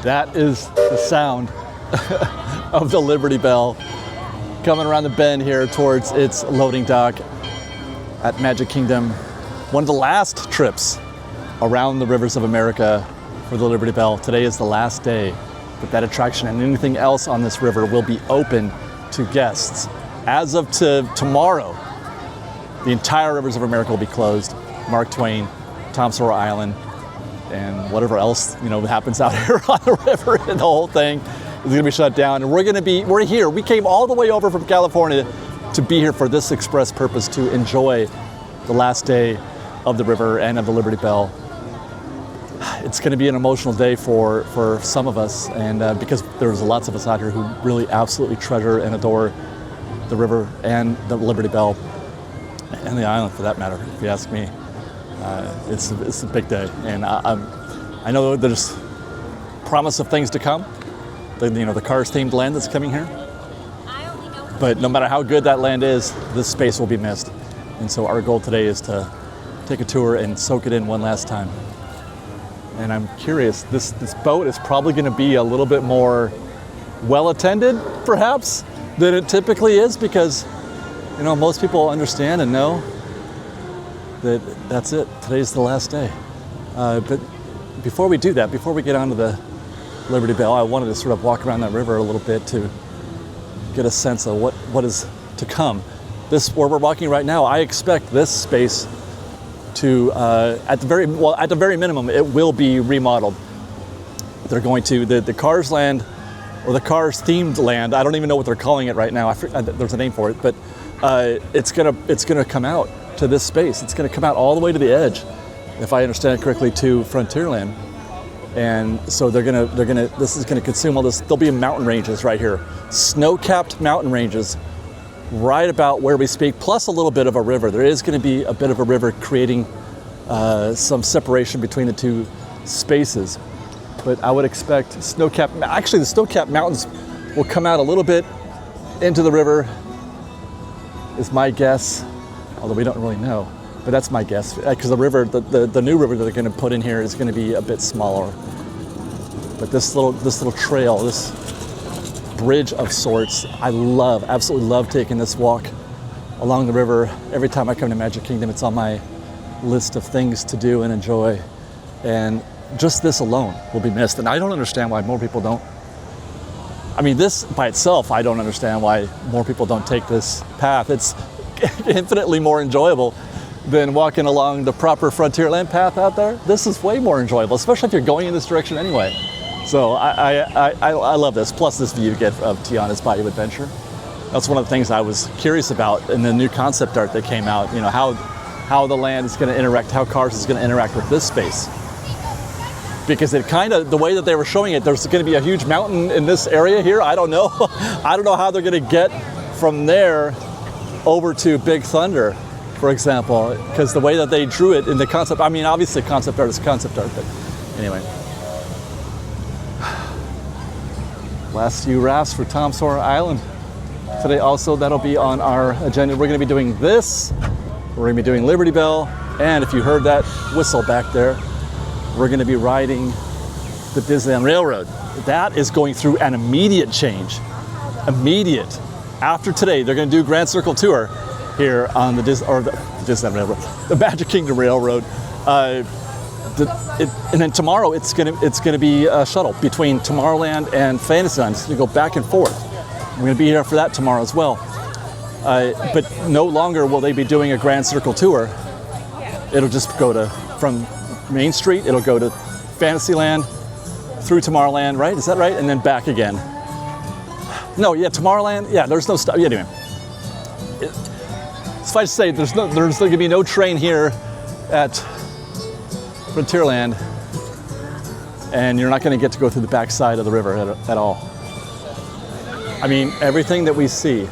That is the sound of the Liberty Belle coming around the bend here towards its loading dock at Magic Kingdom. One of the last trips around the rivers of America for the Liberty Belle. Today is the last day that attraction and anything else on this river will be open to guests. As of tomorrow, the entire rivers of America will be closed. Mark Twain, Tom Sawyer Island, and whatever else happens out here on the river, and the whole thing is going to be shut down. And we're here. We came all the way over from California to be here for this express purpose, to enjoy the last day of the river and of the Liberty Belle. It's going to be an emotional day for some of us, and because there's lots of us out here who really absolutely treasure and adore the river and the Liberty Belle and the island, for that matter, if you ask me. It's a big day, and I know there's promise of things to come. The Cars themed land that's coming here. But no matter how good that land is, this space will be missed. And so our goal today is to take a tour and soak it in one last time. And I'm curious, this boat is probably going to be a little bit more well attended, perhaps, than it typically is, because most people understand and know that's it. Today's the last day. But before we do that, before we get onto the Liberty Belle, I wanted to sort of walk around that river a little bit to get a sense of what is to come. Where we're walking right now, I expect this space to, at the very minimum, it will be remodeled. They're going to, the Cars land, or the Cars themed land, I don't even know what they're calling it right now, there's a name for it, but it's gonna come out to this space. It's gonna come out all the way to the edge, if I understand it correctly, to Frontierland. And so this is gonna consume all this. There'll be mountain ranges right here, snow-capped mountain ranges, right about where we speak, plus a little bit of a river. There is going to be a bit of a river creating some separation between the two spaces. But I would expect the snow-capped mountains will come out a little bit into the river, is my guess, although we don't really know. But that's my guess, because the river, the new river that they're going to put in here is going to be a bit smaller. But this little trail, this bridge of sorts, I absolutely love taking this walk along the river. Every time I come to Magic Kingdom, it's on my list of things to do and enjoy. And just this alone will be missed. And I don't understand why more people don't. I mean, this by itself, I don't understand why more people don't take this path. It's infinitely more enjoyable than walking along the proper Frontierland path out there. This is way more enjoyable, especially if you're going in this direction anyway. So I love this, plus this view you get of Tiana's Bayou Adventure. That's one of the things I was curious about in the new concept art that came out, how the land is going to interact, how Cars is going to interact with this space. Because the way that they were showing it, there's going to be a huge mountain in this area here. I don't know. I don't know how they're going to get from there over to Big Thunder, for example, because the way that they drew it in the concept, I mean, obviously concept art is concept art, but anyway. Last few rafts for Tom Sawyer Island. Today also, that'll be on our agenda. We're gonna be doing this, we're gonna be doing Liberty Belle, and if you heard that whistle back there, we're gonna be riding the Disneyland Railroad. That is going through an immediate change. Immediate. After today, they're gonna do Grand Circle Tour here on the Disneyland Railroad, the Magic Kingdom Railroad. And then tomorrow it's gonna be a shuttle between Tomorrowland and Fantasyland. It's gonna go back and forth. We're gonna be here for that tomorrow as well. But no longer will they be doing a Grand Circle tour. It'll just go from Main Street. It'll go to Fantasyland, through Tomorrowland, right? Is that right? And then back again. No, yeah, Tomorrowland. Yeah, there's no stop. Yeah, anyway. Suffice to say, there's gonna be no train here at Frontierland, and you're not going to get to go through the backside of the river at all. I mean, everything that we see,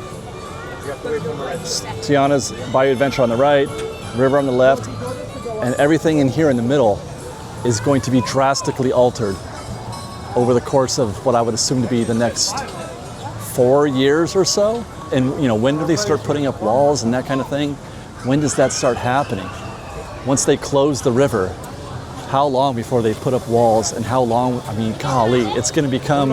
Tiana's Bayou Adventure on the right, river on the left, and everything in here in the middle is going to be drastically altered over the course of what I would assume to be the next 4 years or so. And when do they start putting up walls and that kind of thing? When does that start happening? Once they close the river, how long before they put up walls, and how long, I mean, golly, it's going to become,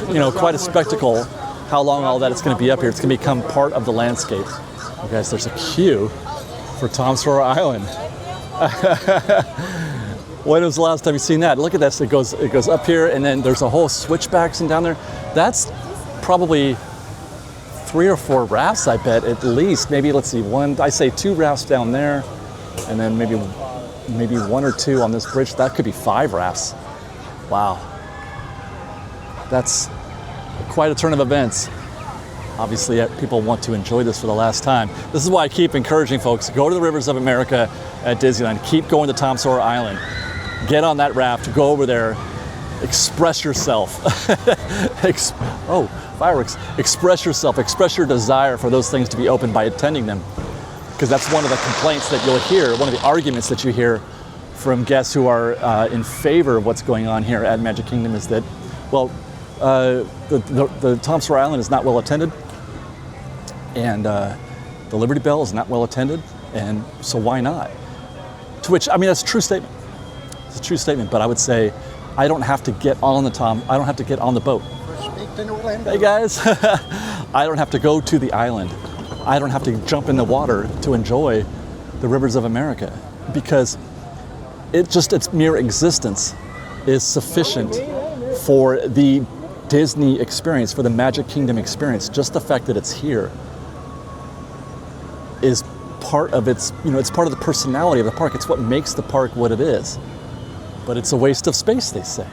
you know, quite a spectacle. How long all that it's going to be up here. It's going to become part of the landscape. You guys, there's a queue for Tom Sawyer Island. When was the last time you've seen that? Look at this. It goes up here, and then there's a whole switchbacks and down there. That's probably 3 or 4 rafts, I bet, at least. Maybe, let's see, I say 2 rafts down there, and then maybe 1 or 2 on this bridge. That could be 5 rafts. Wow. That's quite a turn of events. Obviously, people want to enjoy this for the last time. This is why I keep encouraging folks, go to the rivers of America at Disneyland. Keep going to Tom Sawyer Island. Get on that raft, go over there, express yourself. Oh, fireworks. Express yourself, express your desire for those things to be open by attending them. Because that's one of the complaints that you'll hear, one of the arguments that you hear from guests who are in favor of what's going on here at Magic Kingdom is that, well, the Tom Sawyer Island is not well attended, and the Liberty Belle is not well attended, and so why not? To which, I mean, that's a true statement. It's a true statement, but I would say I don't have to get on the boat. Hey guys, I don't have to go to the island. I don't have to jump in the water to enjoy the rivers of America, because its mere existence is sufficient for the Disney experience, for the Magic Kingdom experience. Just the fact that it's here is part of its, it's part of the personality of the park. It's what makes the park what it is. But it's a waste of space, they say.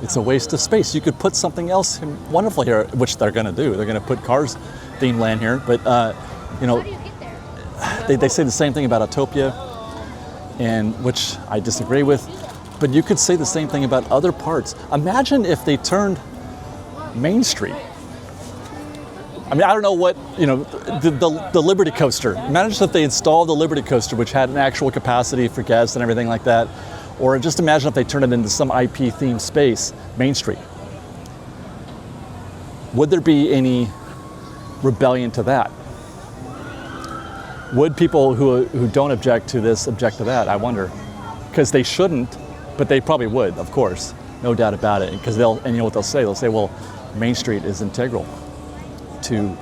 It's a waste of space. You could put something else wonderful here, which they're going to do. They're going to put Cars themed land here, but they say the same thing about Autopia, and which I disagree with. But you could say the same thing about other parts. Imagine if they turned Main Street. I mean, I don't know what, the Liberty Coaster. Imagine if they installed the Liberty Coaster, which had an actual capacity for guests and everything like that. Or just imagine if they turned it into some IP themed space, Main Street. Would there be any rebellion to that? Would people who don't object to this object to that? I wonder. Because they shouldn't, but they probably would, of course, no doubt about it. Because you know what they'll say? They'll say, well, Main Street is integral to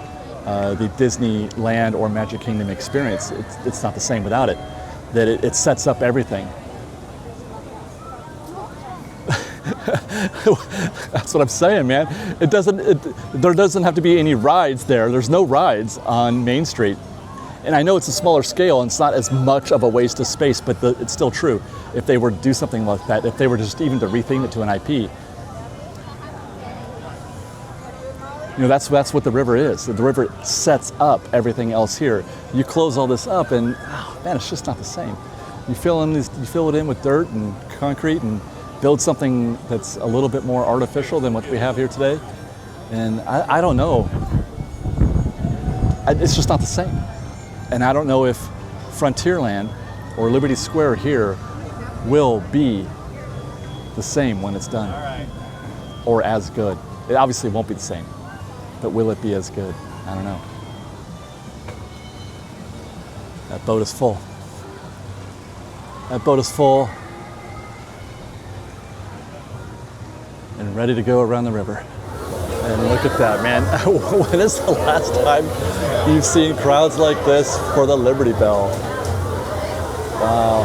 the Disneyland or Magic Kingdom experience. It's not the same without it. That it sets up everything. That's what I'm saying, man. There doesn't have to be any rides there. There's no rides on Main Street. And I know it's a smaller scale and it's not as much of a waste of space, but it's still true. If they were to do something like that, if they were just even to retheme it to an IP, that's what the river is. The river sets up everything else here. You close all this up and, man, it's just not the same. You fill it in with dirt and concrete and build something that's a little bit more artificial than what we have here today. And I don't know. It's just not the same. And I don't know if Frontierland or Liberty Square here will be the same when it's done, or as good. It obviously won't be the same, but will it be as good? I don't know. That boat is full. That boat is full and ready to go around the river. And look at that, man. When is the last time you've seen crowds like this for the Liberty Belle? Wow.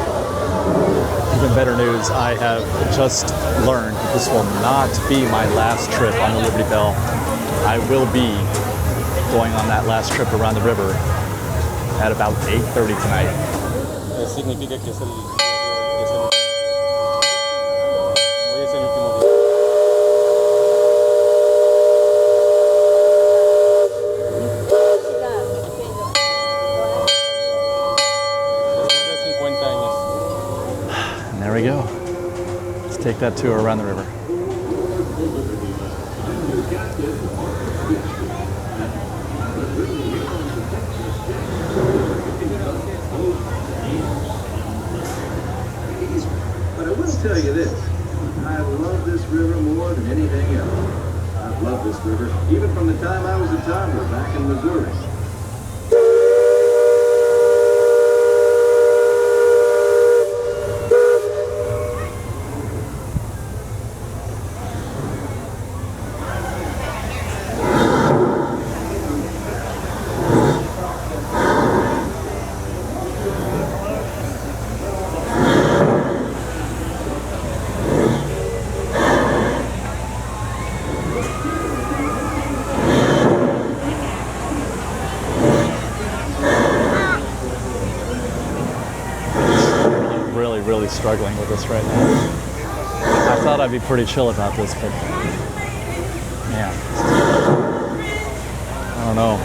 Even better news, I have just learned that this will not be my last trip on the Liberty Belle. I will be going on that last trip around the river at about 8:30 tonight. Significa que es el There we go. Let's take that tour around the river. But I will tell you this, I love this river more than anything else. I've loved this river, even from the time I was a toddler back in Missouri. really, really struggling with this right now. I thought I'd be pretty chill about this, but man, I don't know.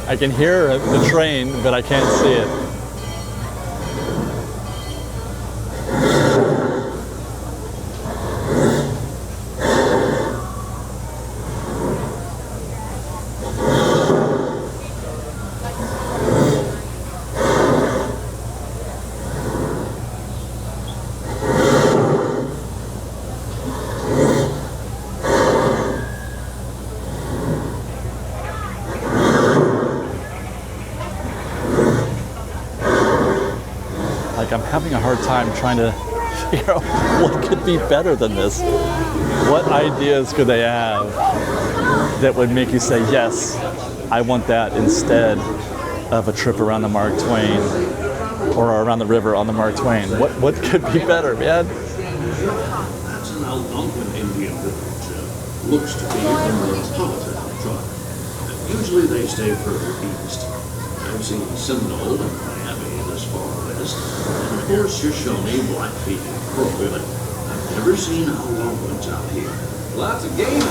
I can hear the train, but I can't see it. I'm having a hard time trying to figure out what could be better than this. What ideas could they have that would make you say, yes, I want that instead of a trip around the Mark Twain or around the river on the Mark Twain? What could be better, man? That's an Algonquin Indian village. Looks to be a Morrison tribe. Usually they stay further east. I've seen Seminole and Miami this far west, and of course your Shawnee, Blackfeet, and Breuer. I've never seen Algonquins out here. Lots of game.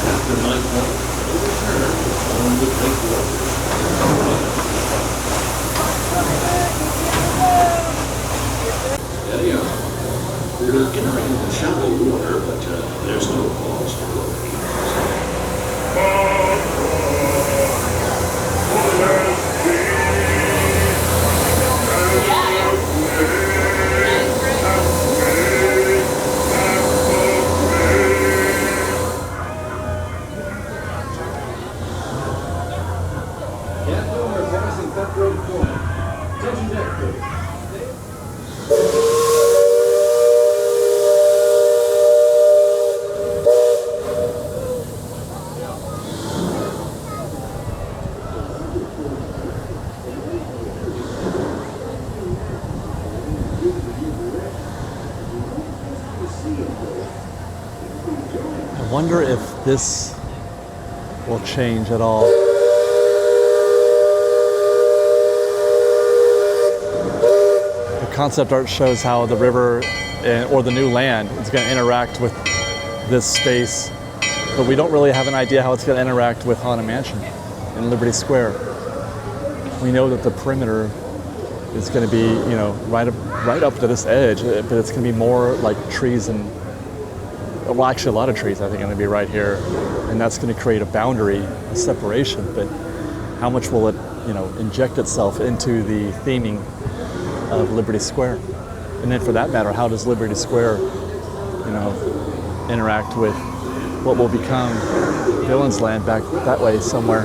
After nightfall, they return on the lake waters. There you are. We're entering the shallow water, but there's no cause for worry. Captain, we're passing Cutthroat Point. Attention deck crew. I wonder if this will change at all. The concept art shows how the river or the new land is going to interact with this space, but we don't really have an idea how it's going to interact with Haunted Mansion in Liberty Square. We know that the perimeter is going to be, you know, right up to this edge, but it's going to be more like trees and, well, actually a lot of trees I think are going to be right here, and that's going to create a boundary, a separation, but how much will it, you know, inject itself into the theming of Liberty Square? And then for that matter, how does Liberty Square, you know, interact with what will become Villain's Land back that way somewhere?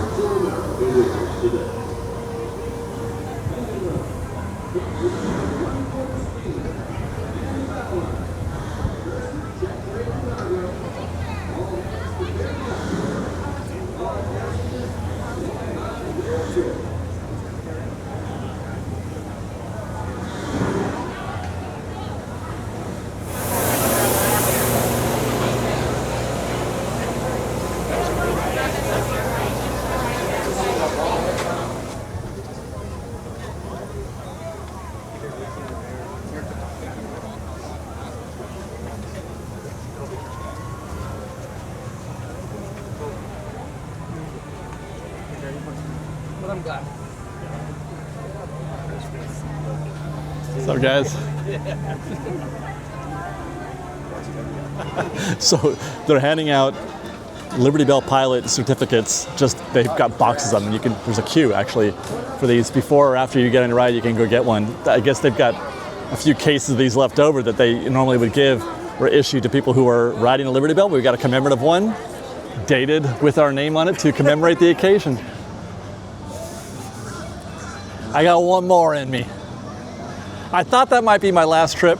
What's up, guys? So they're handing out Liberty Belle pilot certificates. Just they've got boxes on them. There's a queue actually for these. Before or after you get on a ride, you can go get one. I guess they've got a few cases of these left over that they normally would give or issue to people who are riding a Liberty Belle. We've got a commemorative one, dated with our name on it to commemorate the occasion. I got one more in me. I thought that might be my last trip.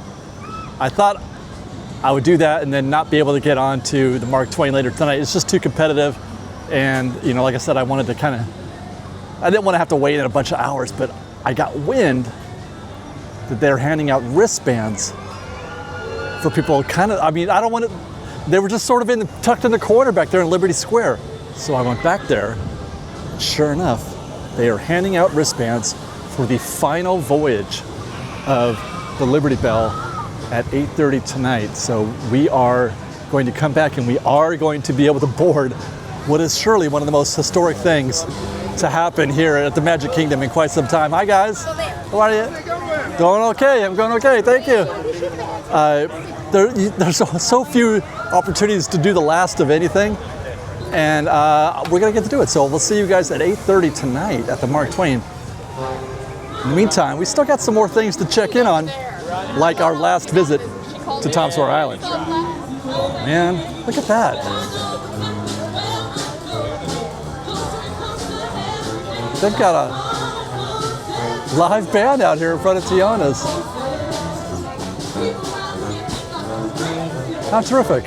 I thought I would do that and then not be able to get on to the Mark Twain later tonight. It's just too competitive. And, you know, like I said, I didn't want to have to wait in a bunch of hours, but I got wind that they're handing out wristbands for people they were just sort of tucked in the corner back there in Liberty Square. So I went back there. Sure enough, they are handing out wristbands for the final voyage of the Liberty Belle at 8:30 tonight. So we are going to come back and we are going to be able to board what is surely one of the most historic things to happen here at the Magic Kingdom in quite some time. Hi guys, how are you? Going okay, I'm going okay, thank you. There's so few opportunities to do the last of anything, and we're gonna get to do it. So we'll see you guys at 8:30 tonight at the Mark Twain. In the meantime, we still got some more things to check in on, like our last visit to Tom Sawyer Island. Oh man, look at that. They've got a live band out here in front of Tiana's. How terrific.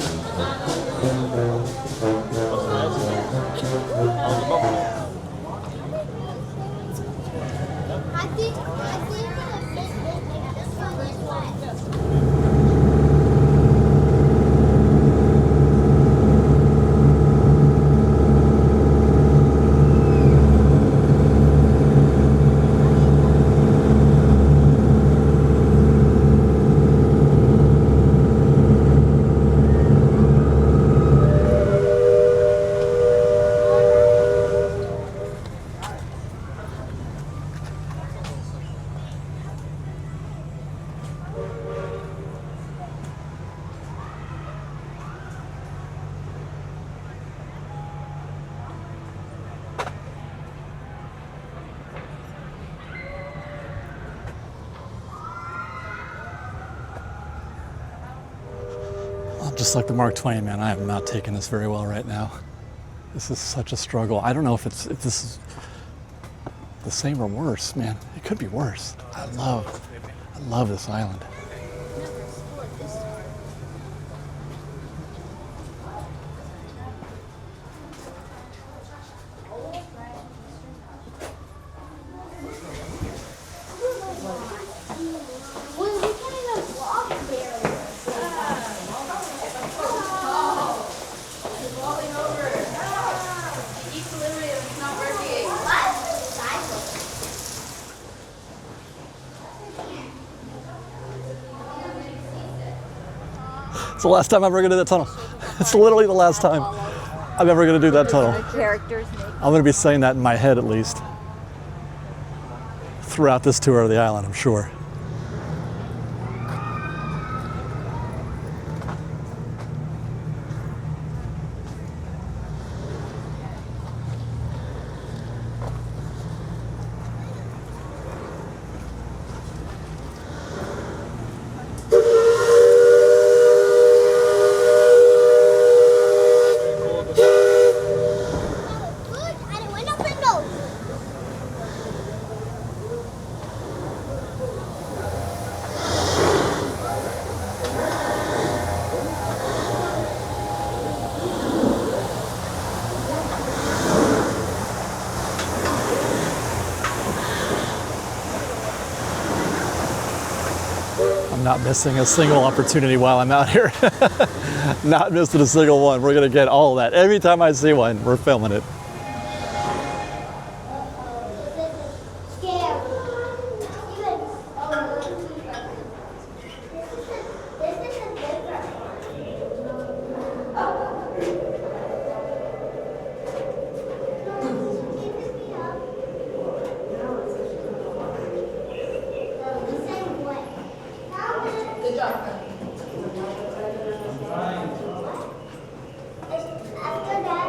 Just like the Mark Twain, man, I am not taking this very well right now. This is such a struggle. I don't know if this is the same or worse, man. It could be worse. I love this island. It's the last time I'm ever gonna do that tunnel. It's literally the last time I'm ever gonna do that tunnel. I'm gonna be saying that in my head at least throughout this tour of the island, I'm sure. Not missing a single opportunity while I'm out here. Not missing a single one. We're gonna get all of that. Every time I see one, we're filming it. After that,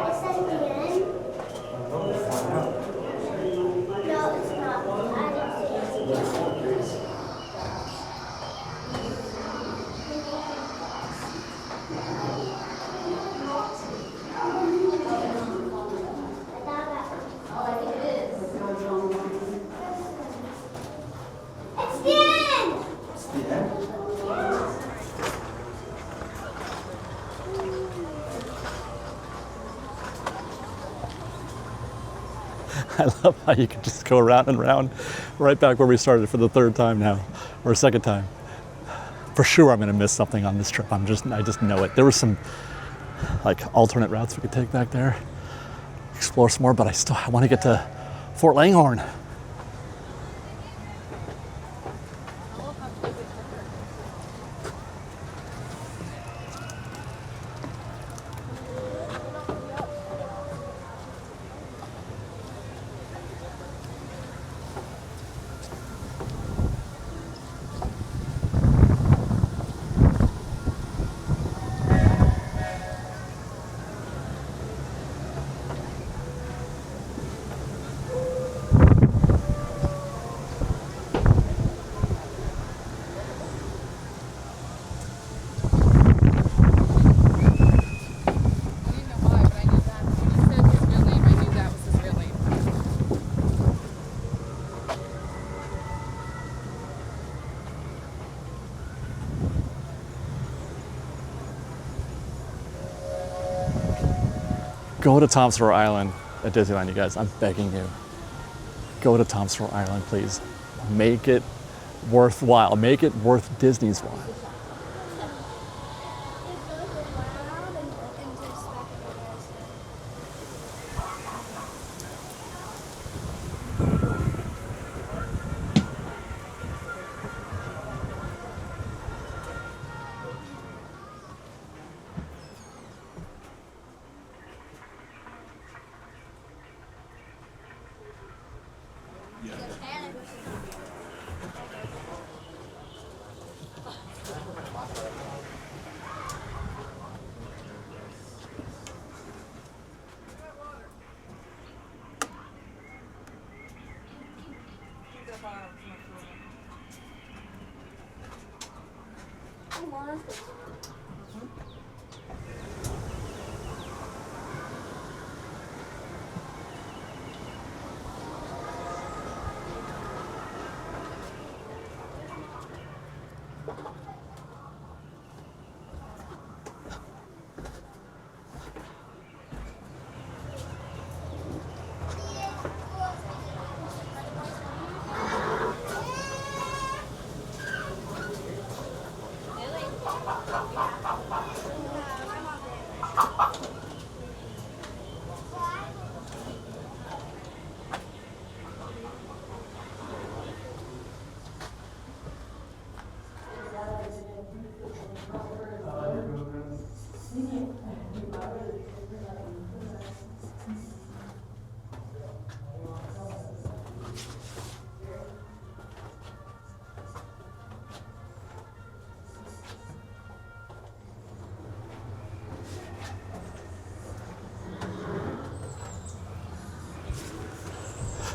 I love how you can just go around and around, right back where we started for the third time now, or second time. For sure, I'm going to miss something on this trip. I just know it. There were some like alternate routes we could take back there, explore some more, but I want to get to Fort Langhorn. Go to Tom Sawyer Island at Disneyland, you guys. I'm begging you. Go to Tom Sawyer Island, please. Make it worthwhile. Make it worth Disney's while.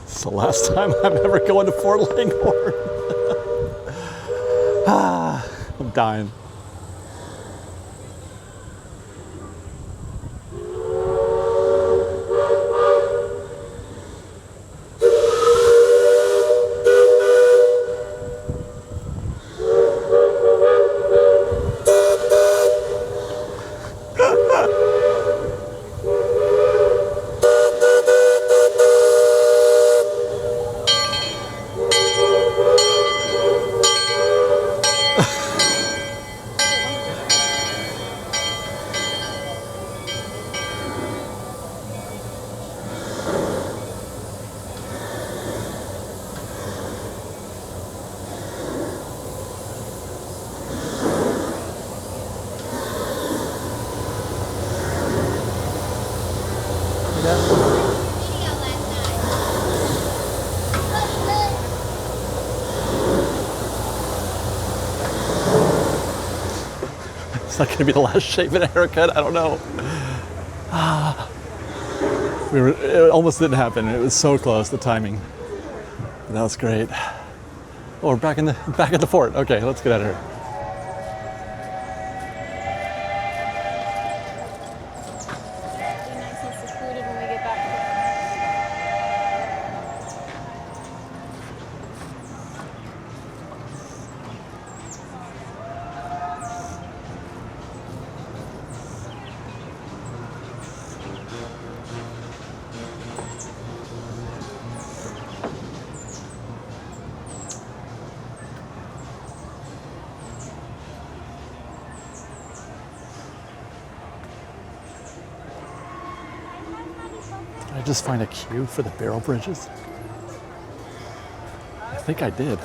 It's the last time I'm ever going to Fort Langhorn. I'm dying. It's not going to be the last shave and haircut. I don't know. It almost didn't happen. It was so close, the timing. But that was great. Oh, we're back at the fort. Okay, let's get out of here. Be nice and secluded when we get back. just find a queue for the barrel bridges? I think I did.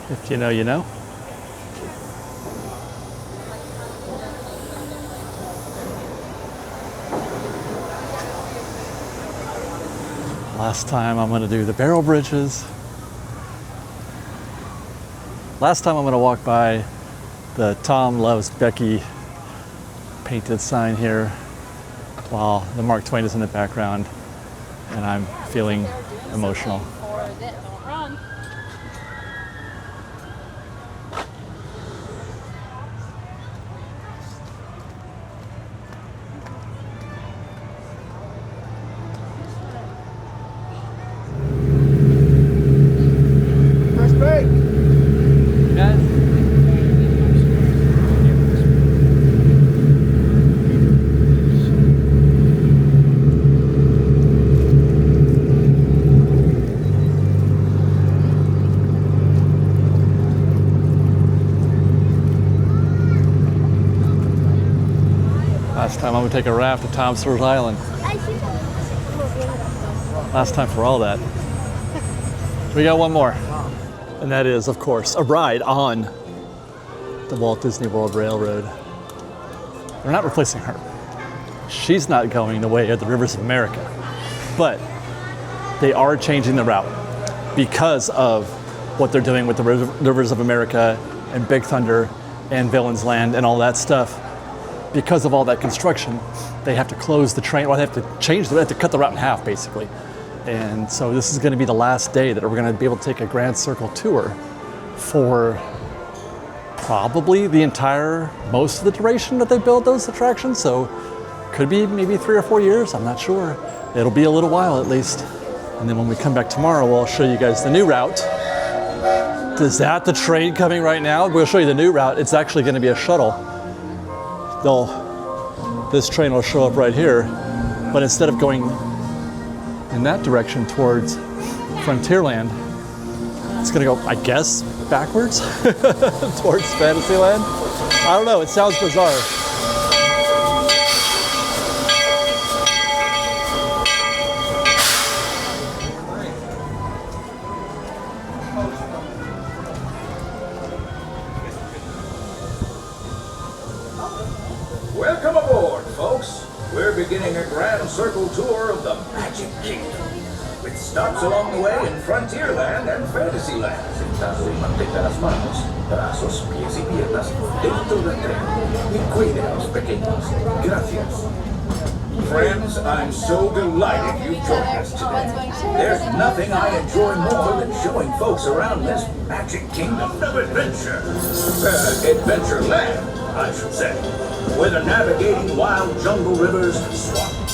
If you know, you know. Last time I'm gonna do the barrel bridges. Last time I'm gonna walk by the Tom Loves Becky painted sign here while the Mark Twain is in the background and I'm feeling emotional. Last time I'm gonna take a raft to Tom Sawyer Island. Last time for all that. We got one more. And that is, of course, a ride on the Walt Disney World Railroad. They're not replacing her. She's not going the way of the Rivers of America. But they are changing the route because of what they're doing with the Rivers of America and Big Thunder and Villains Land and all that stuff. Because of all that construction, they have to close the train, or they have to change, they have to cut the route in half, basically. And so this is going to be the last day that we're going to be able to take a Grand Circle tour for probably the entire, most of the duration that they build those attractions. So could be maybe 3 or 4 years, I'm not sure. It'll be a little while at least. And then when we come back tomorrow, we'll show you guys the new route. Is that the train coming right now? We'll show you the new route. It's actually going to be a shuttle. This train will show up right here, but instead of going in that direction towards Frontierland, it's gonna go, I guess, backwards towards Fantasyland. I don't know, it sounds bizarre. Welcome aboard, folks. We're beginning a Grand Circle tour of the Magic Kingdom, with stops along the way in Frontierland and Fantasyland. Sentado y mantenga las manos, brazos, pies y piernas dentro del tren y cuide a los pequeños. Gracias. Friends, I'm so delighted you joined us today. There's nothing I enjoy more than showing folks around this Magic Kingdom of adventure. Adventureland, I should say. Whether navigating wild jungle rivers, swamps.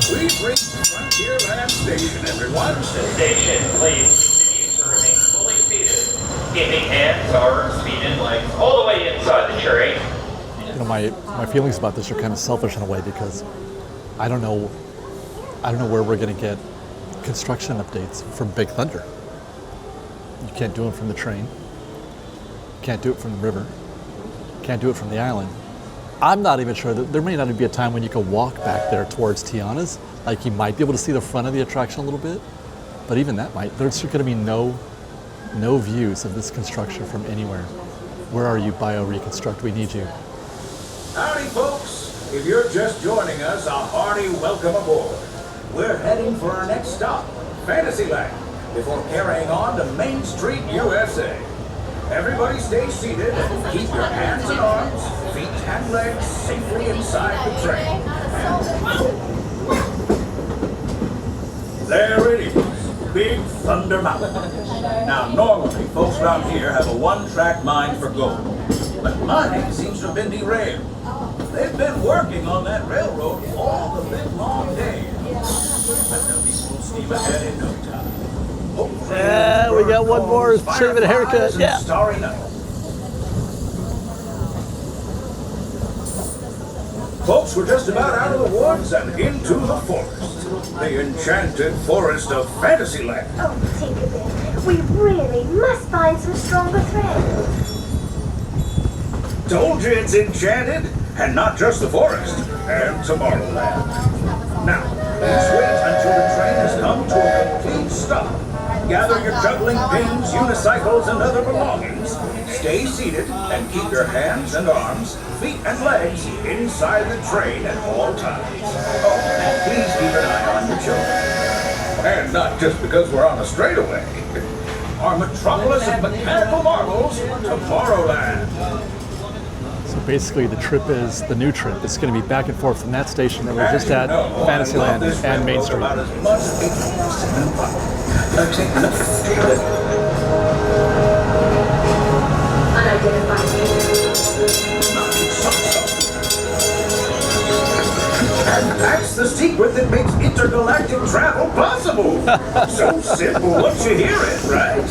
We've reached Frontierland Station, everyone. The station, please continue to remain fully seated. Keeping hands, arms, feet, and legs all the way inside the train. my feelings about this are kind of selfish in a way because I don't know where we're going to get construction updates from Big Thunder. You can't do them from the train. Can't do it from the river. Can't do it from the island. I'm not even sure that there may not even be a time when you can walk back there towards Tiana's. Like you might be able to see the front of the attraction a little bit, but even that there's going to be no views of this construction from anywhere. Where are you, Bio Reconstruct? We need you. Howdy, folks. If you're just joining us, a hearty welcome aboard. We're heading for our next stop, Fantasyland, before carrying on to Main Street, USA. Everybody stay seated and keep your hands and arms, feet and legs safely inside the train. There it is, Big Thunder Mountain. Now, normally, folks around here have a one-track mind for gold, but mine seems to have been derailed. They've been working on that railroad all the big long day. But they'll be full steam ahead in no time. Yeah, we got one more shaving a haircut. Yeah. Starry night. Folks, we're just about out of the woods and into the forest. The enchanted forest of Fantasyland. Oh, Tinkerbell, we really must find some stronger thread. Told you it's enchanted, and not just the forest, and Tomorrowland. Now, let's wait until the train has come to a complete stop. Gather your juggling pins, unicycles, and other belongings. Stay seated and keep your hands and arms, feet and legs inside the train at all times. Oh, and please keep an eye on your children. And not just because we're on a straightaway. Our metropolis of mechanical marvels, Tomorrowland. So basically the new trip is going to be back and forth from that station that we're just at, Fantasyland and Main Street. And that's the secret that makes intergalactic travel possible. So simple once you hear it, right?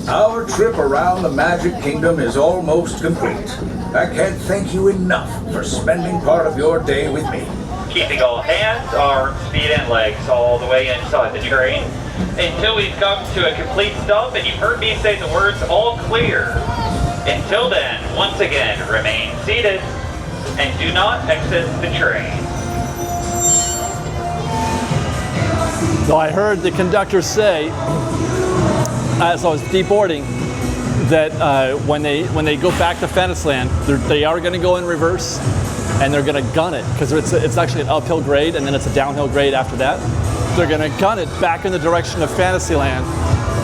Our trip around the Magic Kingdom is almost complete. I can't thank you enough for spending part of your day with me. Keeping all hands, arms, feet, and legs all the way inside the train until we've come to a complete stop and you've heard me say the words all clear. Until then, once again, remain seated and do not exit the train. So I heard the conductor say, as I was deboarding, that when they go back to Fantasyland, they are going to go in reverse, and they're going to gun it because it's actually an uphill grade, and then it's a downhill grade after that. They're going to gun it back in the direction of Fantasyland,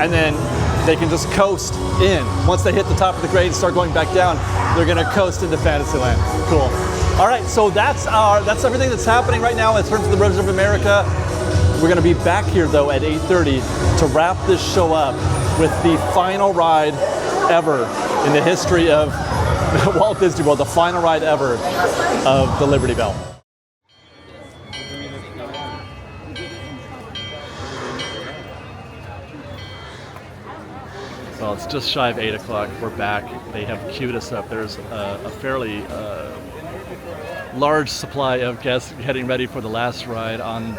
and then they can just coast in. Once they hit the top of the grade and start going back down, they're going to coast into Fantasyland. Cool. All right, so that's everything that's happening right now in terms of the Rivers of America. We're going to be back here though at 8:30 to wrap this show up with the final ride ever in the history of Walt Disney World, the final ride ever of the Liberty Belle. Well, it's just shy of 8 o'clock. We're back. They have queued us up. There's a fairly large supply of guests getting ready for the last ride on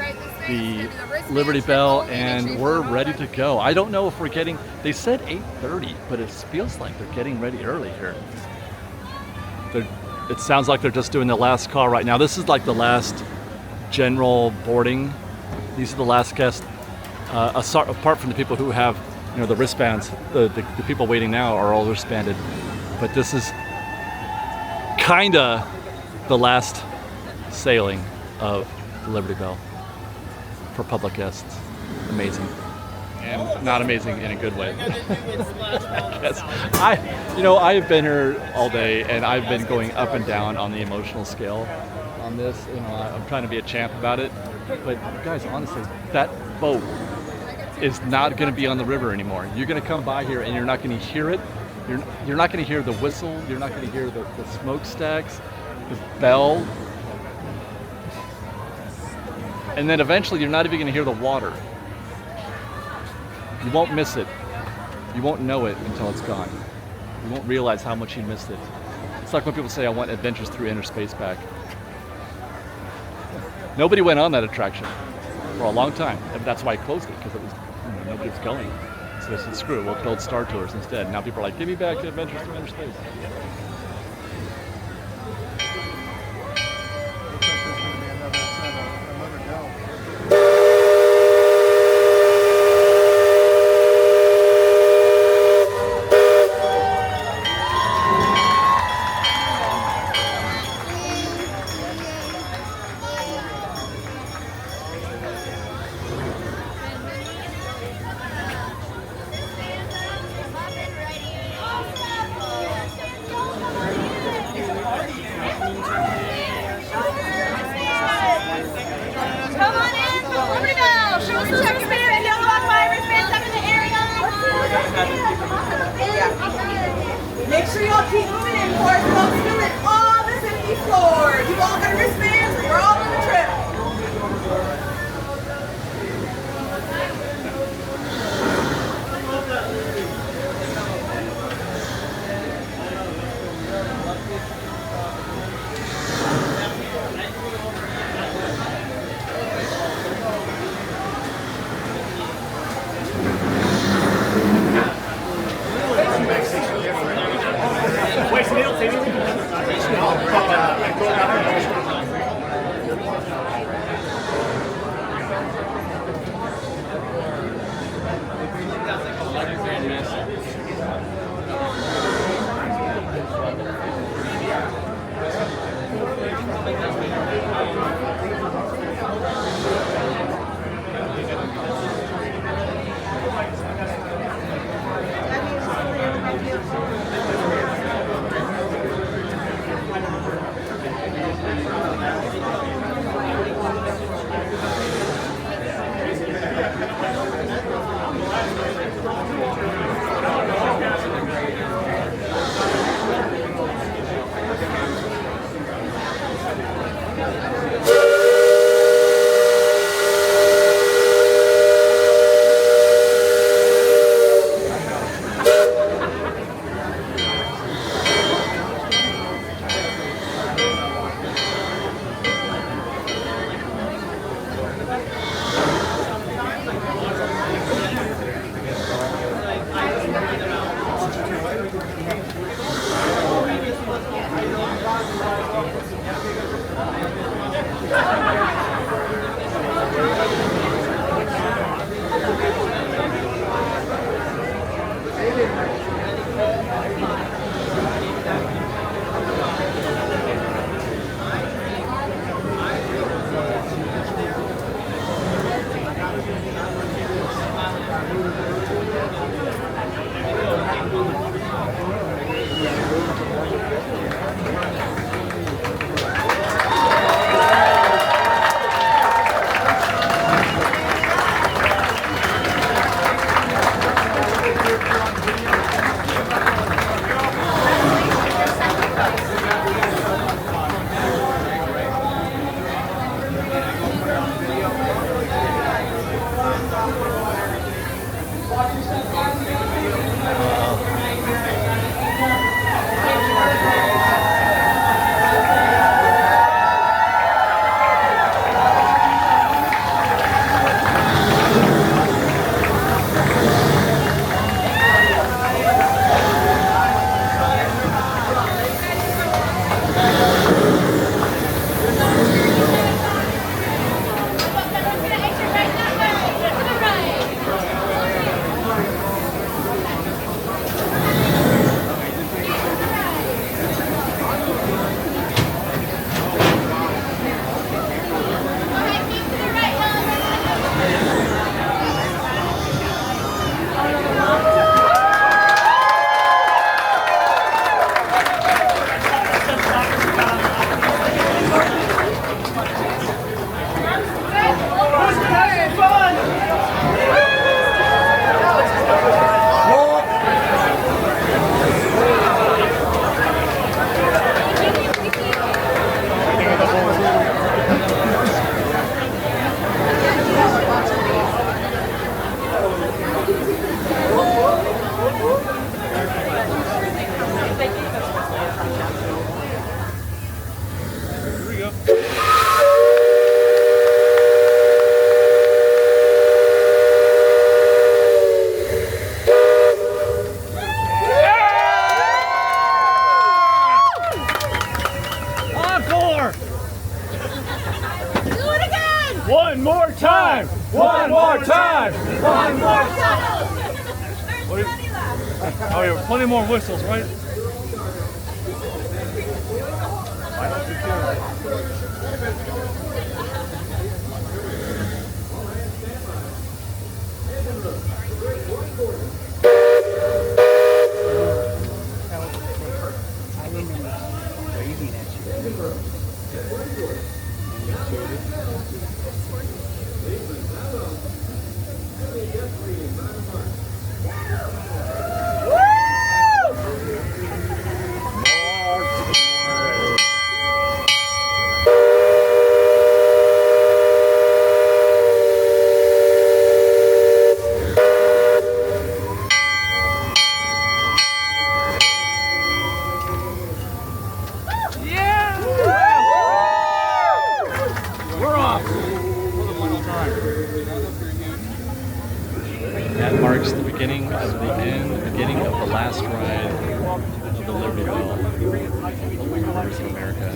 the Liberty Belle, and we're ready to go. I don't know if we're getting, they said 8:30, but it feels like they're getting ready early here. It sounds like they're just doing the last call right now. This is like the last general boarding. These are the last guests, apart from the people who have, the wristbands. The people waiting now are all wristbanded, but this is kinda the last sailing of the Liberty Belle for public guests. Amazing. And not amazing in a good way. Yes. I've been here all day and I've been going up and down on the emotional scale on this. I'm trying to be a champ about it. But guys, honestly, that boat is not going to be on the river anymore. You're going to come by here and you're not going to hear it. You're not going to hear the whistle. You're not going to hear the smokestacks, the bell. And then eventually you're not even going to hear the water. You won't miss it. You won't know it until it's gone. You won't realize how much you missed it. It's like when people say, I want adventures through inner space back. Nobody went on that attraction for a long time. And that's why I closed it, because it was, nobody was going. So I said, screw it, we'll build Star Tours instead. Now people are like, give me back adventures through inner space. Come on in, Liberty Belle. Show us the check wristband. Don't walk by wristbands up in the area. Make sure y'all keep moving in for us. Don't spill it all this empty floor. You all got wristbands. We're all on the trip. One more time! One more time! One more time! Oh yeah, plenty more whistles, right? That marks the beginning of the end, beginning of the last ride of the Liberty Belle. Morrison, America.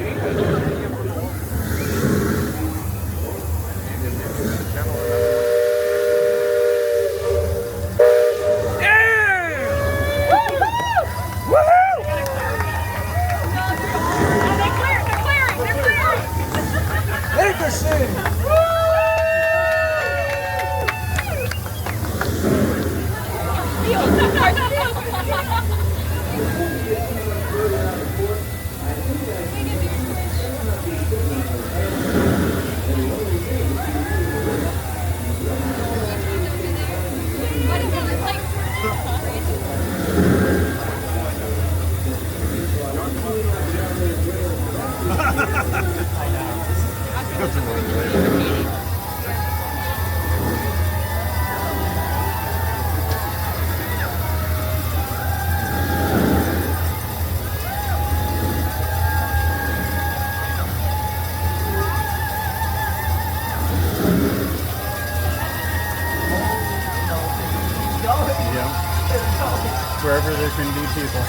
Wherever there can be people.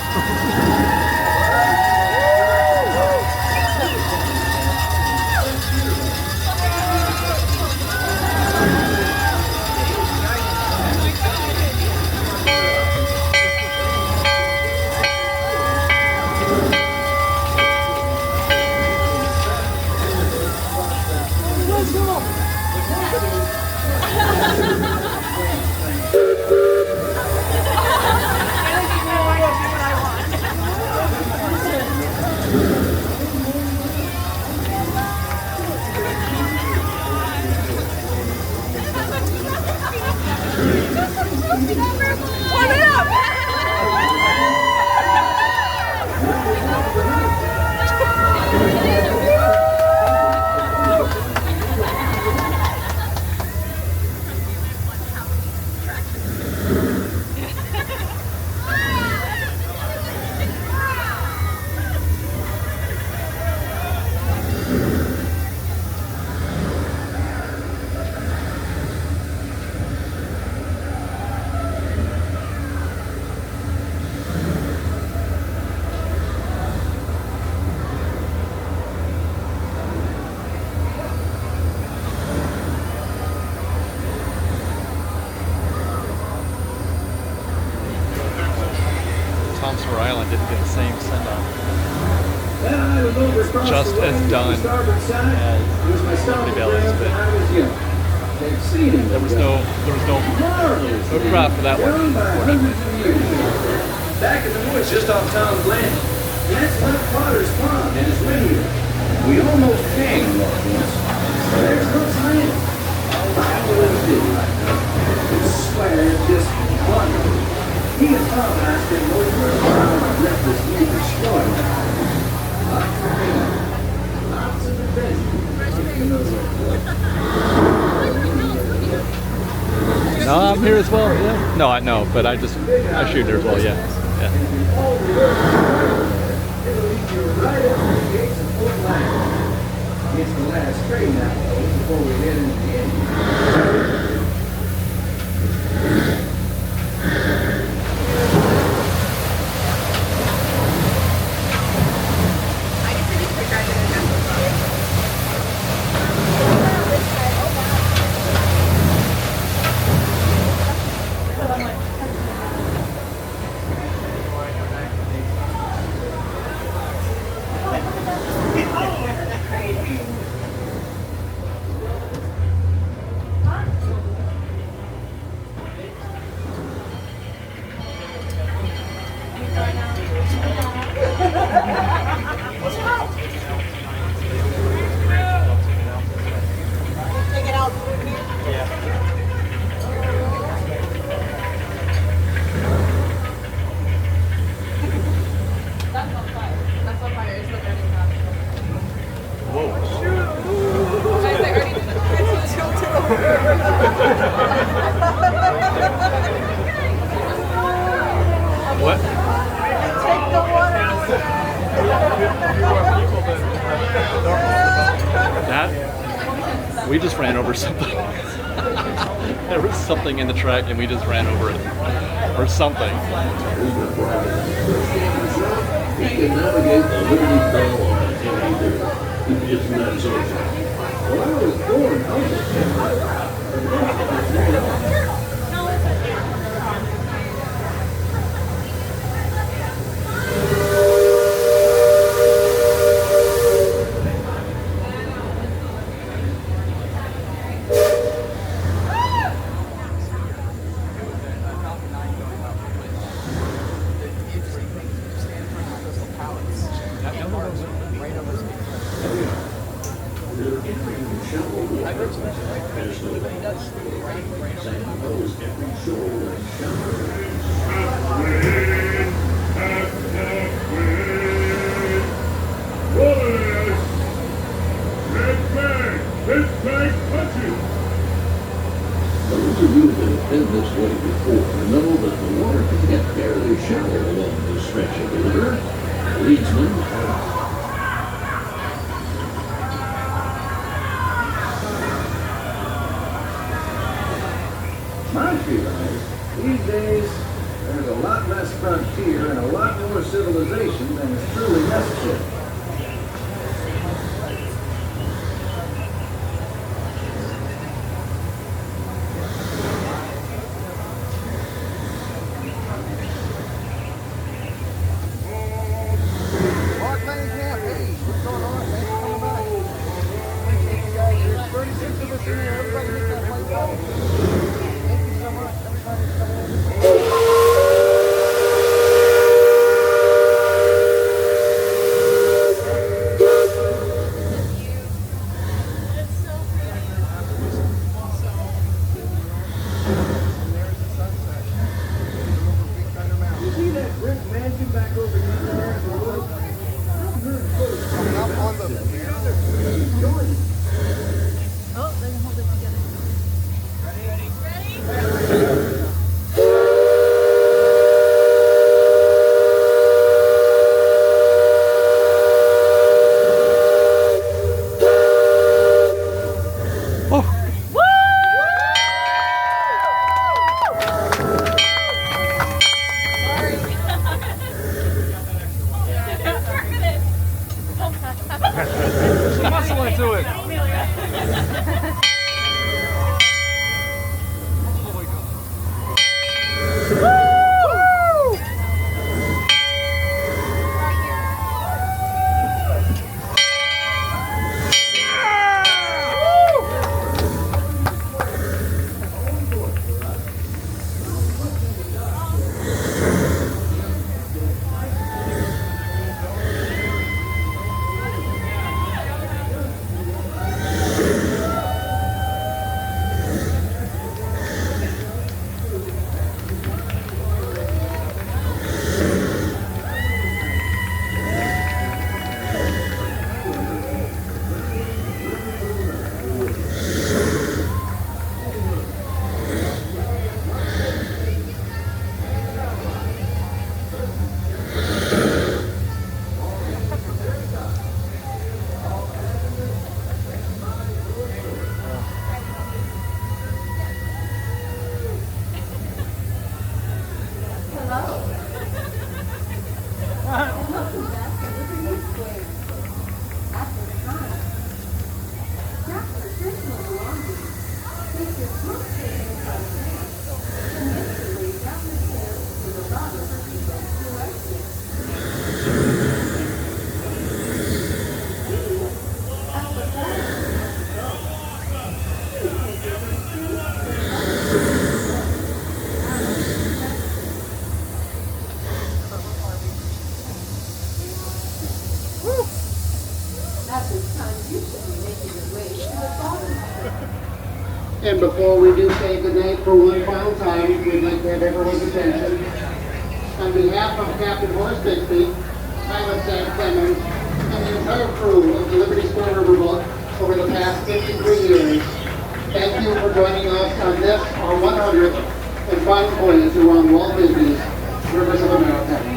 Tom Sawyer Island didn't get the same send-off. Just as done as Liberty Belle is, but there was no crowd for that one, unfortunately. Back in the woods just off Tom's Landing. That's Mike Potter's pond and his radio. We almost came once. There's no sign. I believe it right now. I swear it's just wonderful. He and Tom and I spent most of our time on breakfast near the shore. Lots of adventure. No, I'm here as well. Yeah. No, I know, but I shoot here as well. Yeah. It'll lead you right up to the gates of Fort Langhorn. It's the last train now before we head into the engine. We just ran over something. There was something in the track and we just ran over it. Or something. You can navigate the Liberty Belle on it's not so far. Well, I was born Those of you that have been this way before know that the water can get fairly shallow along this stretch of the river. Leadsmen are My feeling these days, there's a lot less frontier and a lot more civilization than is truly necessary. And before we do say goodnight for one final time, we'd like to have everyone's attention. On behalf of Captain Horace Bixby, Pilot Sam Clemens, and the entire crew of the Liberty Square Riverboat over the past 53 years, thank you for joining us on this, our 100th and final voyage around Walt Disney's Rivers of America.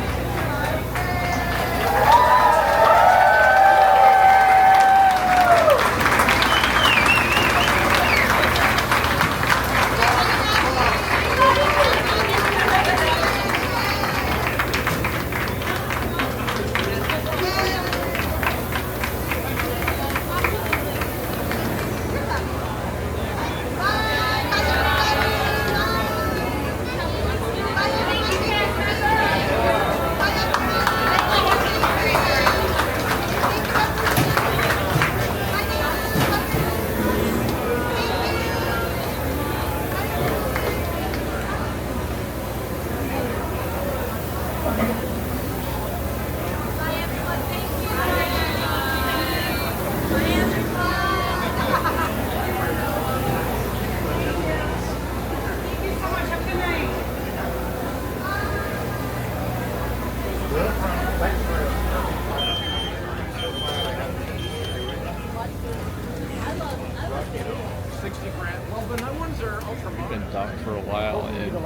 and docked for a while. And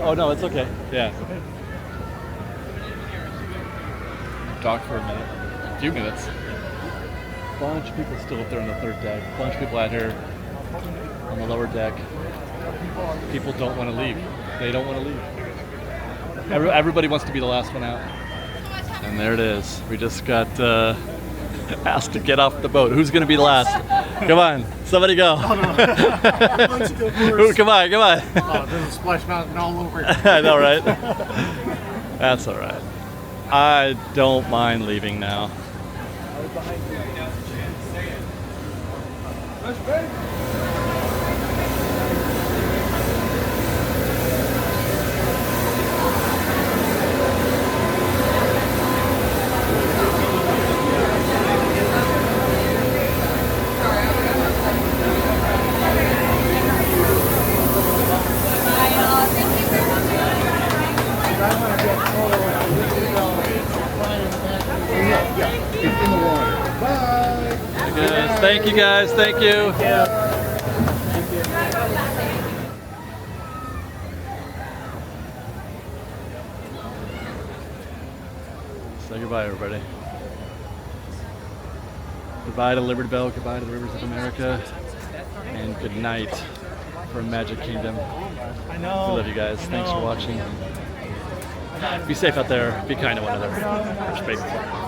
oh no, it's okay. Yeah. Docked for a few minutes. A bunch of people still up there on the third deck. A bunch of people out here on the lower deck. People don't want to leave. They don't want to leave. Everybody wants to be the last one out. And there it is. We just got asked to get off the boat. Who's going to be the last? Come on, somebody go. Oh, no. Come on. Oh, there's a splash mountain all over. I know, right? That's all right. I don't mind leaving now. Thank you guys, thank you. Say goodbye, everybody. Goodbye to Liberty Belle, goodbye to the Rivers of America, and good night from Magic Kingdom. I know. We love you guys. Thanks for watching. Be safe out there. Be kind to one another. Respect.